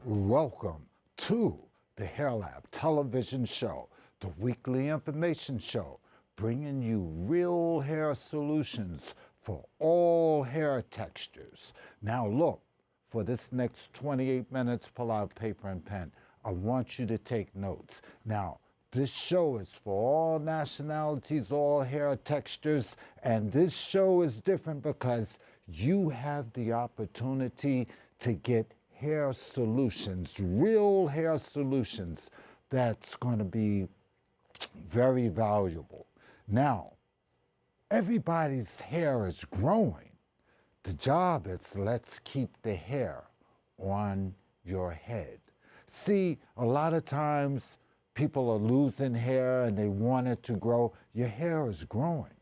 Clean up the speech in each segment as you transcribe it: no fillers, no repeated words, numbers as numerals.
Welcome to the Hair Lab television show, the weekly information show, bringing you real hair solutions for all hair textures. Now look, for this next 28 minutes, pull out paper and pen. I want you to take notes. Now, this show is for all nationalities, all hair textures, and this show is different because you have the opportunity to get hair solutions, real hair solutions, that's going to be very valuable. Now, everybody's hair is growing. The job is let's keep the hair on your head. See, a lot of times people are losing hair and they want it to grow. Your hair is growing.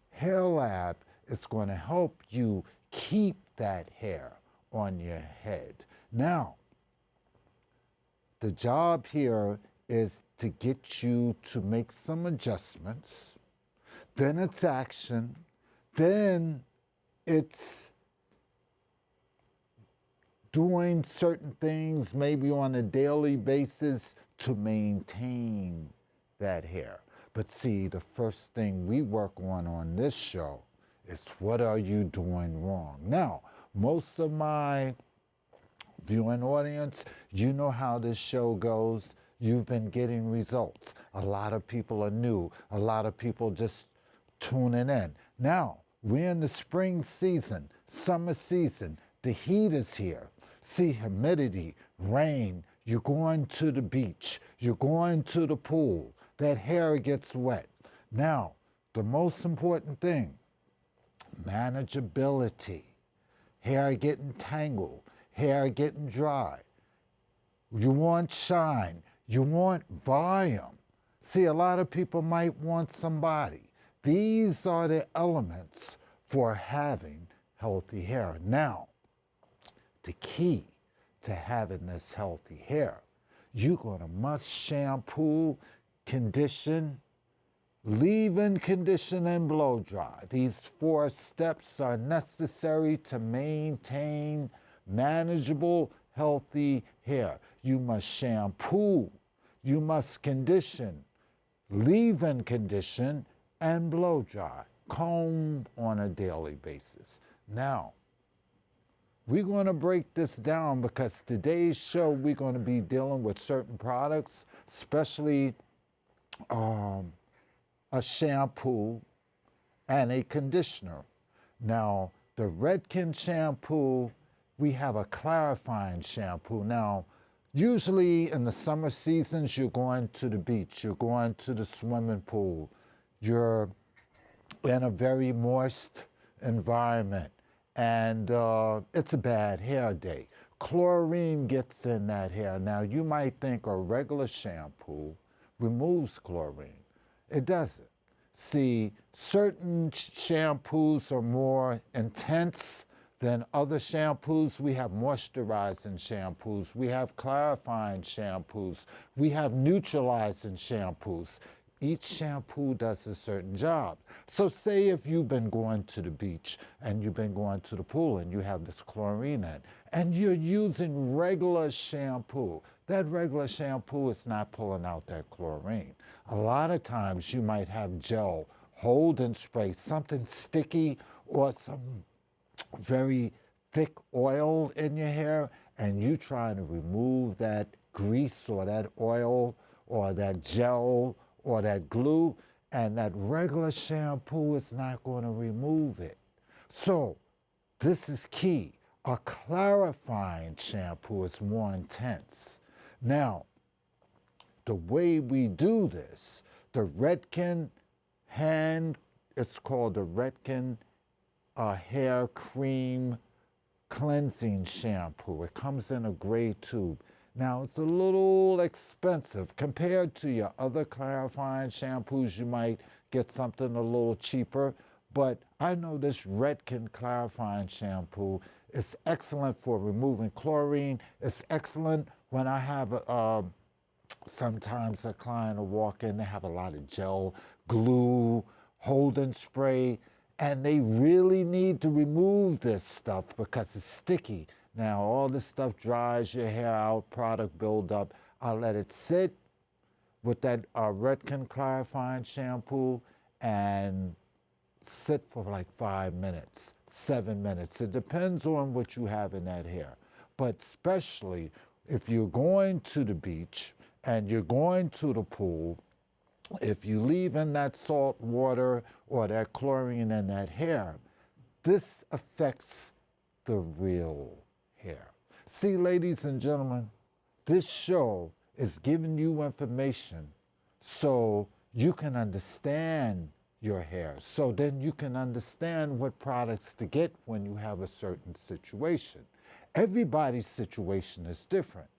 Hair Lab is going to help you keep that hair on your head. Now, the job here is to get you to make some adjustments, then it's action, then it's doing certain things maybe on a daily basis to maintain that hair. But see, the first thing we work on this show is what are you doing wrong? Now, most of my viewing audience, you know how this show goes. You've been getting results. A lot of people are new. A lot of people just tuning in. Now, we're in the spring season, summer season. The heat is here. See, humidity, rain, you're going to the beach, you're going to the pool. That hair gets wet. Now, the most important thing, manageability. Hair getting tangled, hair getting dry. You want shine, you want volume. See, a lot of people might want some body. These are the elements for having healthy hair. Now, the key to having this healthy hair, you're gonna must shampoo, condition, leave-in, condition, and blow dry. These 4 steps are necessary to maintain manageable, healthy hair. You must shampoo, you must condition, leave-in condition, and blow dry. Comb on a daily basis. Now, we're going to break this down because today's show we're going to be dealing with certain products, especially a shampoo and a conditioner. Now, the Redken shampoo, we have a clarifying shampoo. Now, usually in the summer seasons, you're going to the beach, you're going to the swimming pool, you're in a very moist environment, and it's a bad hair day. Chlorine gets in that hair. Now, you might think a regular shampoo removes chlorine. It doesn't. See, certain shampoos are more intense than other shampoos. We have moisturizing shampoos. We have clarifying shampoos. We have neutralizing shampoos. Each shampoo does a certain job. So say if you've been going to the beach and you've been going to the pool and you have this chlorine in, and you're using regular shampoo, that regular shampoo is not pulling out that chlorine. A lot of times you might have gel, hold and spray, something sticky or some very thick oil in your hair, and you trying to remove that grease or that oil or that gel or that glue, and that regular shampoo is not going to remove it. So this is key. A clarifying shampoo is more intense. Now, the way we do this, the Redken it's called the Redken hair cream cleansing shampoo. It comes in a gray tube. Now, it's a little expensive compared to your other clarifying shampoos. You might get something a little cheaper, but I know this Redken clarifying shampoo is excellent for removing chlorine. It's excellent when I have sometimes a client will walk in, they have a lot of gel, glue, holding spray, and they really need to remove this stuff because it's sticky. Now, all this stuff dries your hair out, product buildup. I let it sit with that Redken clarifying shampoo and sit for like 5 minutes, 7 minutes. It depends on what you have in that hair. But especially if you're going to the beach and you're going to the pool, if you leave in that salt water or that chlorine in that hair, this affects the real hair. See, ladies and gentlemen, this show is giving you information so you can understand your hair. So then you can understand what products to get when you have a certain situation. Everybody's situation is different,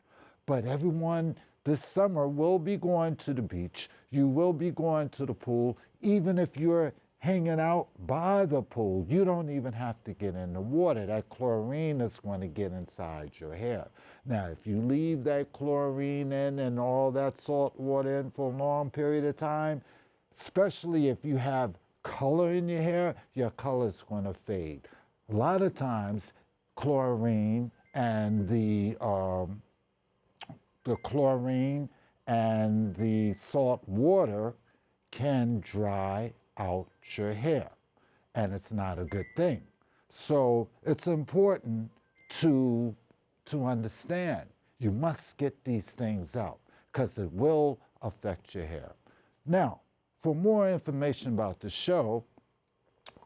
but everyone this summer will be going to the beach. You will be going to the pool. Even if you're hanging out by the pool, you don't even have to get in the water. That chlorine is going to get inside your hair. Now, if you leave that chlorine in and all that salt water in for a long period of time, especially if you have color in your hair, your color is going to fade. A lot of times, chlorine and the chlorine and the salt water can dry out your hair, and it's not a good thing. So it's important to understand. You must get these things out because it will affect your hair. Now, for more information about the show,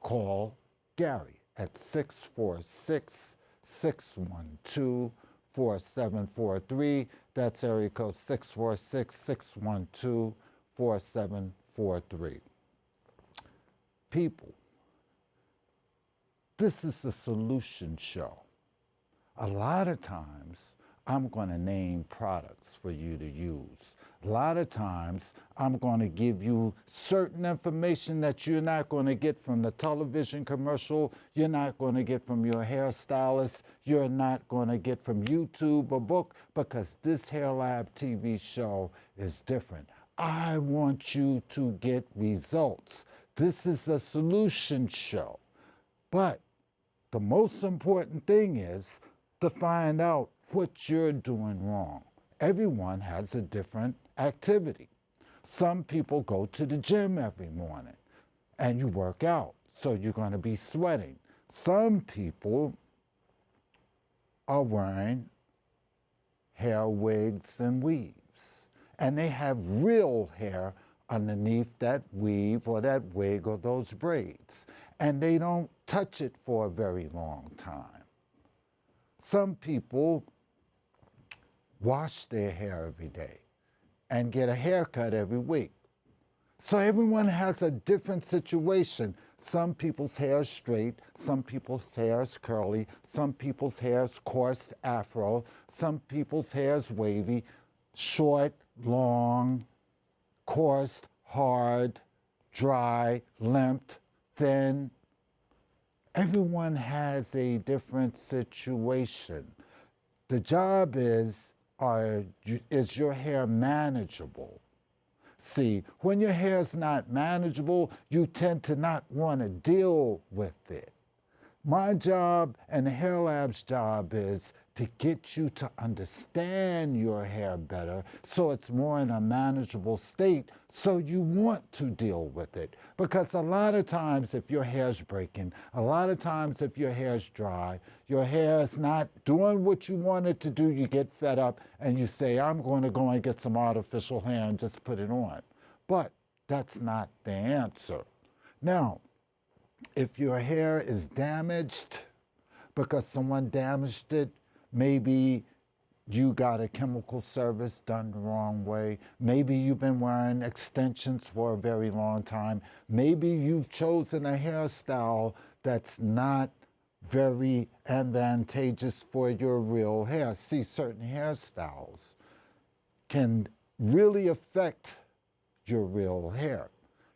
call Gary at 646-612-4743. That's area code 646-612-4743. People, this is a solution show. A lot of times, I'm going to name products for you to use. A lot of times, I'm going to give you certain information that you're not going to get from the television commercial, you're not going to get from your hairstylist, you're not going to get from YouTube or book, because this Hair Lab TV show is different. I want you to get results. This is a solution show. But the most important thing is to find out what you're doing wrong. Everyone has a different activity. Some people go to the gym every morning and you work out, so you're going to be sweating. Some people are wearing hair wigs and weaves, and they have real hair underneath that weave or that wig or those braids, and they don't touch it for a very long time. Some people wash their hair every day and get a haircut every week. So everyone has a different situation. Some people's hair is straight, some people's hair is curly, some people's hair is coarse afro, some people's hair is wavy, short, long, coarse, hard, dry, limped, thin. Everyone has a different situation. The job is your hair manageable? See, when your hair is not manageable, you tend to not want to deal with it. My job and the Hair Lab's job is to get you to understand your hair better so it's more in a manageable state so you want to deal with it. Because a lot of times if your hair's breaking, a lot of times if your hair's dry, your hair is not doing what you want it to do, you get fed up and you say, I'm going to go and get some artificial hair and just put it on. But that's not the answer. Now, if your hair is damaged because someone damaged it, maybe you got a chemical service done the wrong way. Maybe you've been wearing extensions for a very long time. Maybe you've chosen a hairstyle that's not very advantageous for your real hair. See, certain hairstyles can really affect your real hair.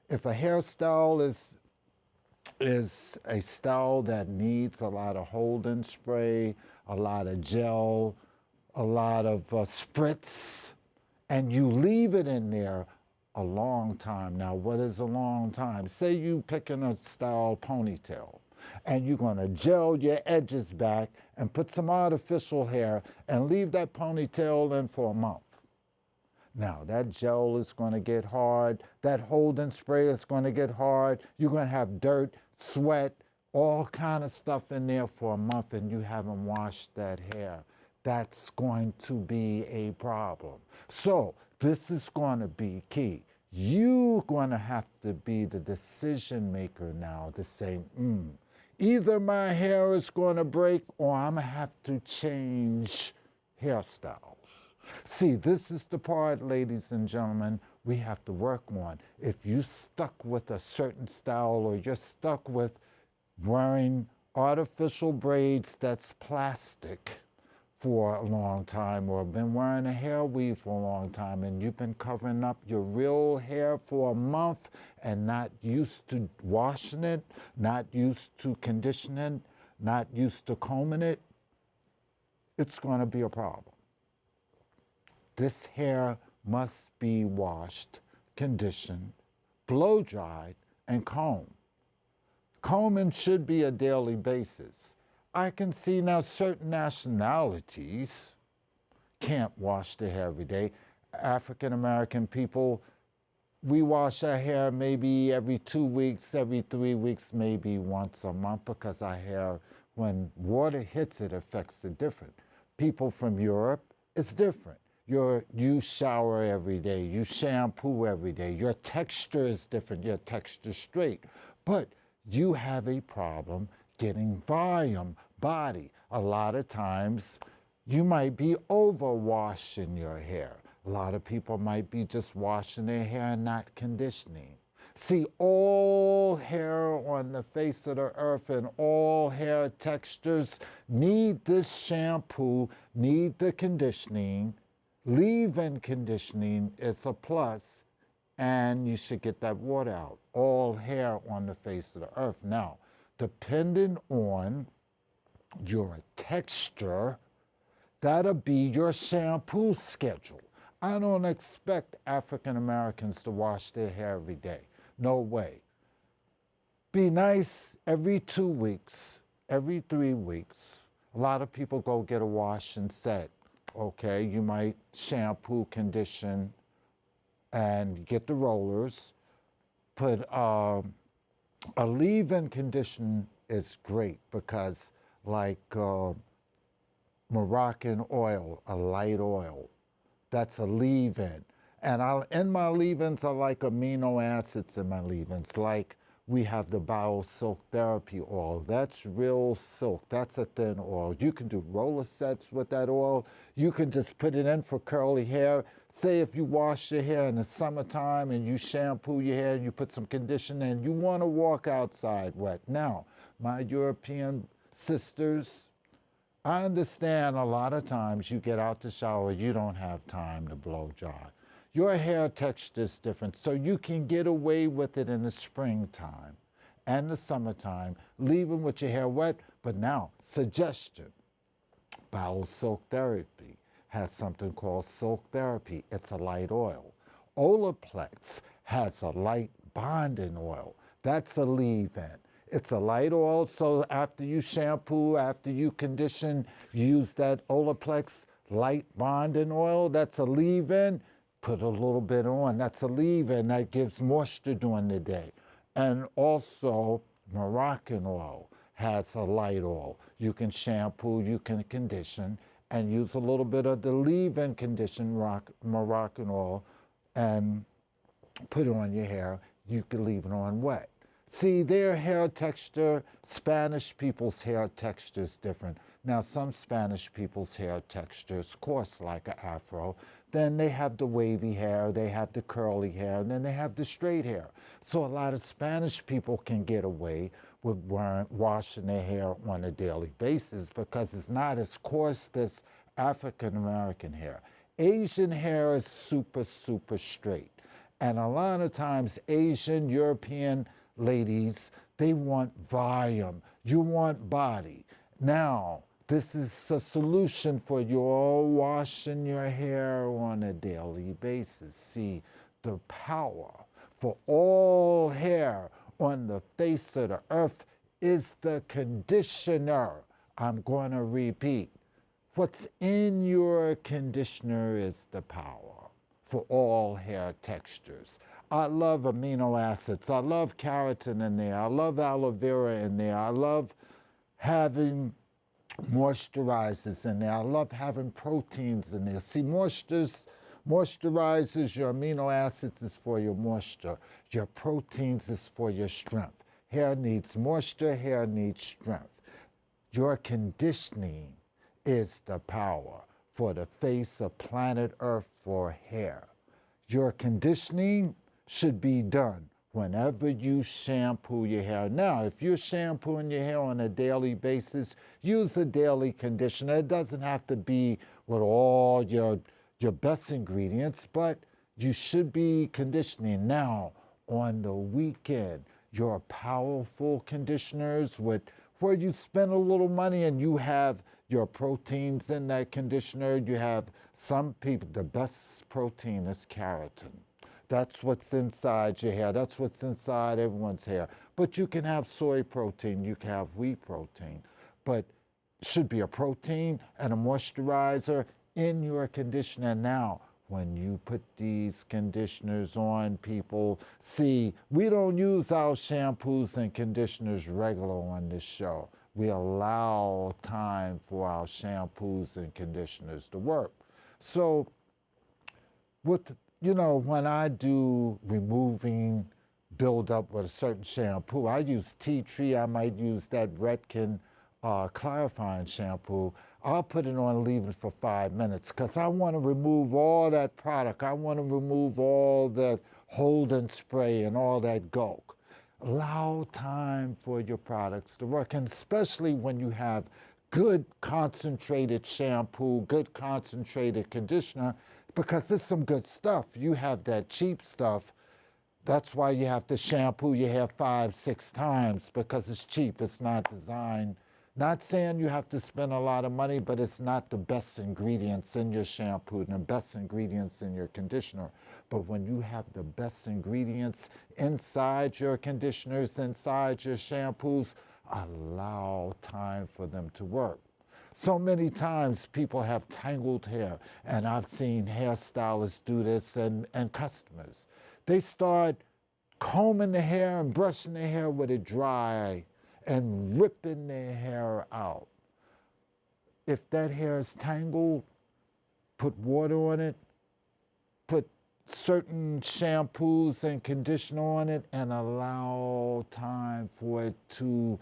If a hairstyle is a style that needs a lot of hold-in spray, a lot of gel, a lot of spritz, and you leave it in there a long time. Now, what is a long time? Say you picking a style ponytail, and you're gonna gel your edges back and put some artificial hair and leave that ponytail in for a month. Now, that gel is gonna get hard, that hold-in spray is gonna get hard, you're gonna have dirt, sweat, all kind of stuff in there for a month, and you haven't washed that hair. That's going to be a problem. So this is going to be key. You're going to have to be the decision maker now to say, either my hair is going to break or I'm going to have to change hairstyles. See, this is the part, ladies and gentlemen, we have to work on. If you stuck with a certain style or you're stuck with wearing artificial braids that's plastic for a long time, or been wearing a hair weave for a long time, and you've been covering up your real hair for a month and not used to washing it, not used to conditioning, not used to combing it, it's going to be a problem. This hair must be washed, conditioned, blow dried, and combed. Combing should be a daily basis. I can see now certain nationalities can't wash their hair every day. African American people, we wash our hair maybe every 2 weeks, every 3 weeks, maybe once a month, because our hair, when water hits it, affects it different. People from Europe, it's different. You shower every day, you shampoo every day, your texture is different, your texture's straight. But you have a problem getting volume, body. A lot of times you might be overwashing your hair. A lot of people might be just washing their hair and not conditioning. See, all hair on the face of the earth and all hair textures need this shampoo, need the conditioning. Leave-in conditioning is a plus, and you should get that water out. All hair on the face of the earth. Now, depending on your texture, that'll be your shampoo schedule. I don't expect African Americans to wash their hair every day. No way. Be nice every 2 weeks, every 3 weeks. A lot of people go get a wash and set. Okay, you might shampoo, condition, and get the rollers. Put a leave-in condition is great because like Moroccan oil, a light oil, that's a leave-in. And in my leave-ins, I like amino acids in my leave-ins. Like we have the bio-silk therapy oil. That's real silk. That's a thin oil. You can do roller sets with that oil. You can just put it in for curly hair. Say if you wash your hair in the summertime and you shampoo your hair and you put some conditioner and you want to walk outside wet. Now, my European sisters, I understand a lot of times you get out to shower, you don't have time to blow dry. Your hair texture is different, so you can get away with it in the springtime and the summertime, leaving with your hair wet. But now, suggestion, bio-silk therapy has something called silk therapy. It's a light oil. Olaplex has a light bonding oil. That's a leave-in. It's a light oil, so after you shampoo, after you condition, use that Olaplex light bonding oil. That's a leave-in. Put a little bit on. That's a leave-in. That gives moisture during the day. And also, Moroccan oil has a light oil. You can shampoo, you can condition, and use a little bit of the leave-in condition Moroccan oil and put it on your hair. You can leave it on wet. See, their hair texture, Spanish people's hair texture is different. Now, some Spanish people's hair texture is coarse like an afro. Then they have the wavy hair, they have the curly hair, and then they have the straight hair. So a lot of Spanish people can get away with washing their hair on a daily basis because it's not as coarse as African American hair. Asian hair is super, super straight. And a lot of times Asian, European ladies, they want volume. You want body. Now, this is a solution for you all washing your hair on a daily basis. See, the power for all hair on the face of the earth is the conditioner. I'm going to repeat. What's in your conditioner is the power for all hair textures. I love amino acids. I love keratin in there. I love aloe vera in there. I love having moisturizers in there. I love having proteins in there. See, moisturizers, your amino acids is for your moisture. Your proteins is for your strength. Hair needs moisture, hair needs strength. Your conditioning is the power for the face of planet Earth for hair. Your conditioning should be done whenever you shampoo your hair. Now, if you're shampooing your hair on a daily basis, use a daily conditioner. It doesn't have to be with all your best ingredients, but you should be conditioning. Now, on the weekend, your powerful conditioners where you spend a little money and you have your proteins in that conditioner. You have some people, the best protein is keratin. That's what's inside your hair. That's what's inside everyone's hair. But you can have soy protein, you can have wheat protein. But it should be a protein and a moisturizer in your conditioner. Now, when you put these conditioners on, people, see, we don't use our shampoos and conditioners regular on this show. We allow time for our shampoos and conditioners to work. So when I do removing buildup with a certain shampoo, I use tea tree. I might use that Redken clarifying shampoo. I'll put it on and leave it for 5 minutes because I want to remove all that product. I want to remove all that holding spray and all that gunk. Allow time for your products to work, and especially when you have good concentrated shampoo, good concentrated conditioner, because it's some good stuff. You have that cheap stuff. That's why you have to shampoo your hair 5, 6 times, because it's cheap. It's not designed. Not saying you have to spend a lot of money, but it's not the best ingredients in your shampoo and the best ingredients in your conditioner. But when you have the best ingredients inside your conditioners, inside your shampoos, allow time for them to work. So many times people have tangled hair, and I've seen hairstylists do this and customers. They start combing the hair and brushing the hair with it dry and ripping their hair out. If that hair is tangled, put water on it, put certain shampoos and conditioner on it, and allow time for it to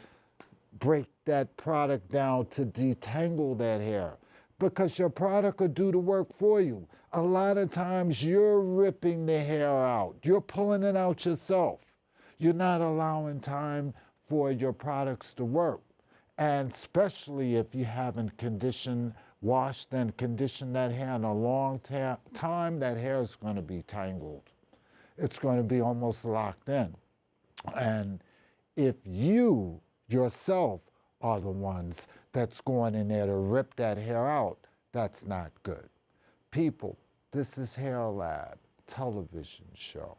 break that product down to detangle that hair, because your product will do the work for you. A lot of times you're ripping the hair out. You're pulling it out yourself. You're not allowing time for your products to work. And especially if you haven't washed and conditioned that hair in a long time, that hair is going to be tangled. It's going to be almost locked in. And if you yourself are the ones that's going in there to rip that hair out, that's not good. People, this is Hair Lab television show.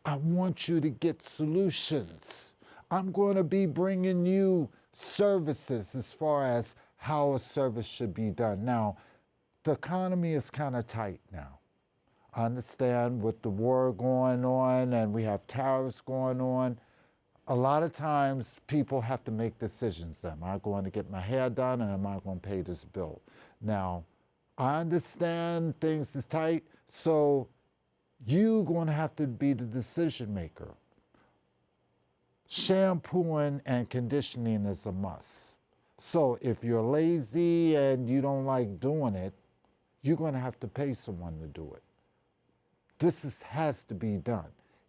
I want you to get solutions. I'm going to be bringing you services as far as how a service should be done. Now, the economy is kind of tight now. I understand with the war going on and we have tariffs going on, a lot of times people have to make decisions. Am I going to get my hair done, or am I going to pay this bill? Now, I understand things is tight, so you're going to have to be the decision maker. Shampooing and conditioning is a must. So if you're lazy and you don't like doing it, you're going to have to pay someone to do it. Has to be done.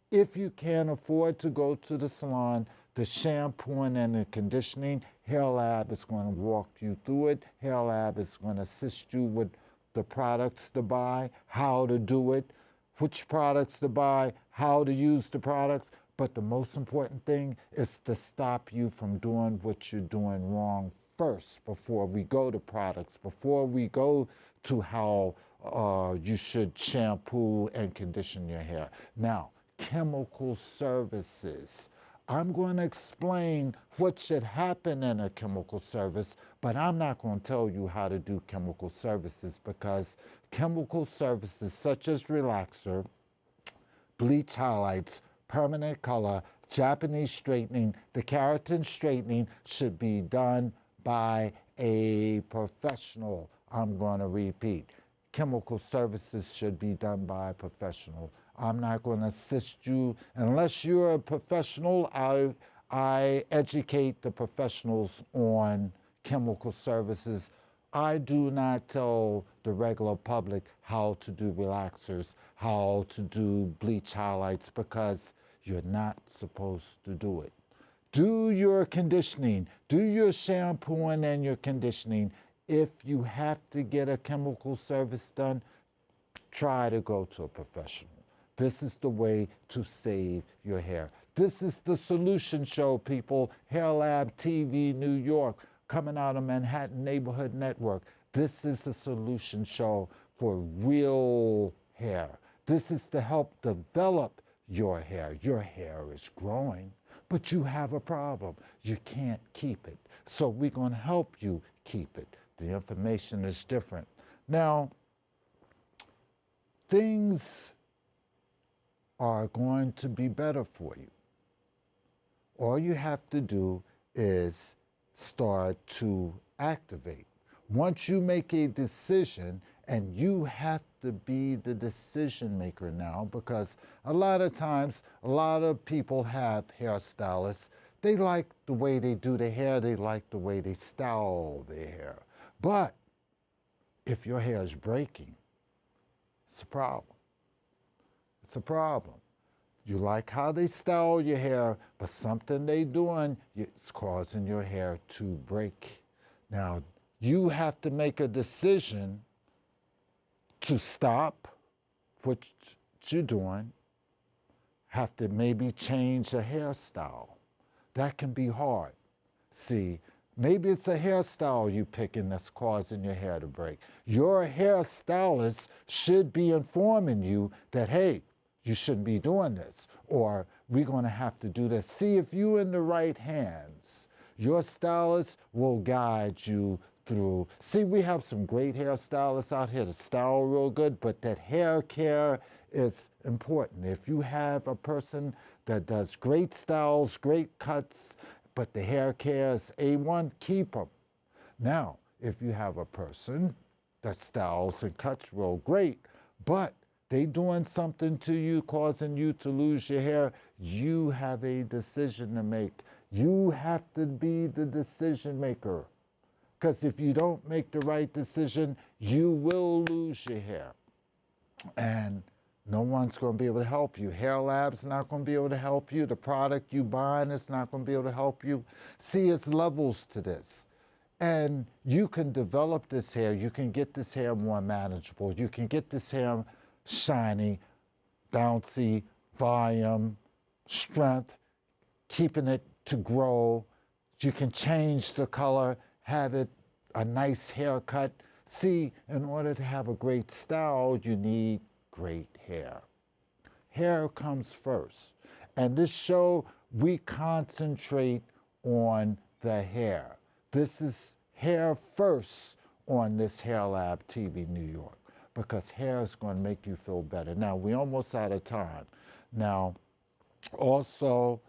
If you can't afford to go to the salon, the shampooing and the conditioning, Hair Lab is going to walk you through it. Hair Lab is going to assist you with the products to buy, how to do it, which products to buy, how to use the products. But the most important thing is to stop you from doing what you're doing wrong first before we go to products, before we go to how you should shampoo and condition your hair. Now, chemical services. I'm going to explain what should happen in a chemical service, but I'm not going to tell you how to do chemical services, because chemical services such as relaxer, bleach highlights, permanent color, Japanese straightening, the keratin straightening should be done by a professional. I'm going to repeat. Chemical services should be done by a professional. I'm not going to assist you unless you're a professional. I educate the professionals on chemical services. I do not tell the regular public how to do relaxers, how to do bleach highlights, because you're not supposed to do it. Do your conditioning, do your shampooing and your conditioning. If you have to get a chemical service done, try to go to a professional. This is the way to save your hair. This is the solution show, people. Hair Lab TV New York, coming out of Manhattan Neighborhood Network. This is the solution show for real hair. This is to help develop your hair. Your hair is growing, but you have a problem. You can't keep it. So we're going to help you keep it. The information is different. Now, things are going to be better for you. All you have to do is start to activate. Once you make a decision, and you have to be the decision maker now, because a lot of times, a lot of people have hairstylists. They like the way they do their hair. They like the way they style their hair. But if your hair is breaking, it's a problem. It's a problem. You like how they style your hair, but something they doing, it's causing your hair to break. Now, you have to make a decision to stop what you're doing, have to maybe change a hairstyle. That can be hard. See, maybe it's a hairstyle you picking that's causing your hair to break. Your hairstylist should be informing you that, hey, you shouldn't be doing this, or we're going to have to do this. See, if you're in the right hands, your stylist will guide you through. See, we have some great hairstylists out here to style real good, but that hair care is important. If you have a person that does great styles, great cuts, but the hair care is A1, keep them. Now, if you have a person that styles and cuts real great, but they doing something to you, causing you to lose your hair, you have a decision to make. You have to be the decision maker. Because if you don't make the right decision, you will lose your hair. And no one's going to be able to help you. Hair Lab's not going to be able to help you. The product you buying is not going to be able to help you. See, it's levels to this. And you can develop this hair. You can get this hair more manageable. You can get this hair shiny, bouncy, volume, strength, keeping it to grow. You can change the color, have it a nice haircut. See, in order to have a great style, you need great hair. Hair comes first. And this show, we concentrate on the hair. This is hair first on this Hair Lab TV New York, because hair is going to make you feel better. Now, we're almost out of time. Now, also,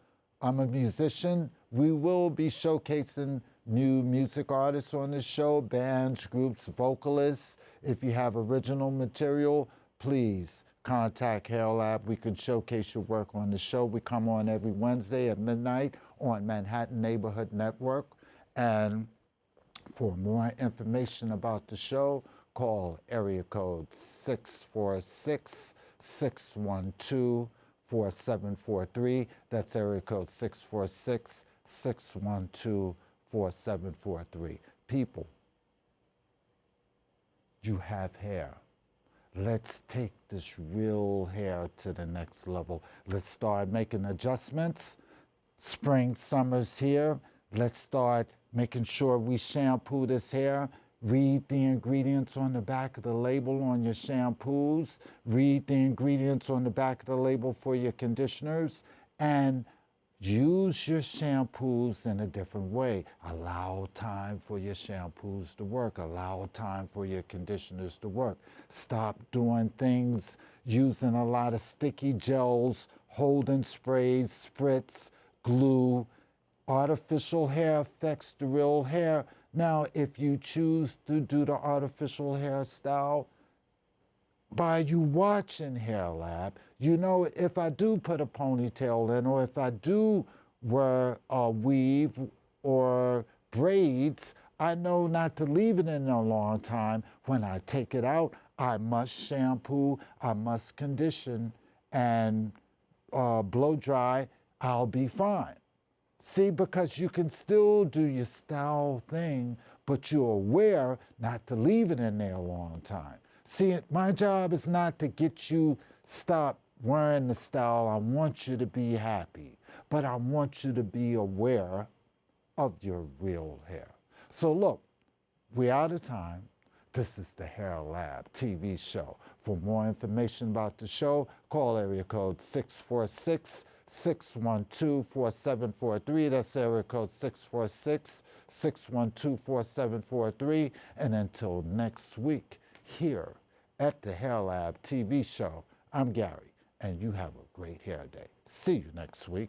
I'm a musician. We will be showcasing new music artists on this show, bands, groups, vocalists. If you have original material, please contact Hair Lab. We can showcase your work on the show. We come on every Wednesday at midnight on Manhattan Neighborhood Network. And For more information about the show, call area code 646-612-4743. That's area code 646-612-4743. People, you have hair. Let's take this real hair to the next level. Let's start making adjustments. Spring, summer's here. Let's start making sure we shampoo this hair. Read the ingredients on the back of the label on your shampoos. Read the ingredients on the back of the label for your conditioners. And use your shampoos in a different way. Allow time for your shampoos to work. Allow time for your conditioners to work. Stop doing things using a lot of sticky gels, holding sprays, spritz, glue. Artificial hair affects the real hair. Now, if you choose to do the artificial hairstyle, by you watching Hair Lab, you know if I do put a ponytail in, or if I do wear a weave or braids, I know not to leave it in a long time. When I take it out, I must shampoo, I must condition, and blow dry, I'll be fine. See, because you can still do your style thing, but you're aware not to leave it in there a long time. See, my job is not to get you stop wearing the style. I want you to be happy, but I want you to be aware of your real hair. So look, we're out of time. This is the Hair Lab TV show. For more information about the show, call area code 646-612-4743. That's area code 646-612-4743. And until next week, here at the Hair Lab TV show, I'm Gary, and you have a great hair day. See you next week.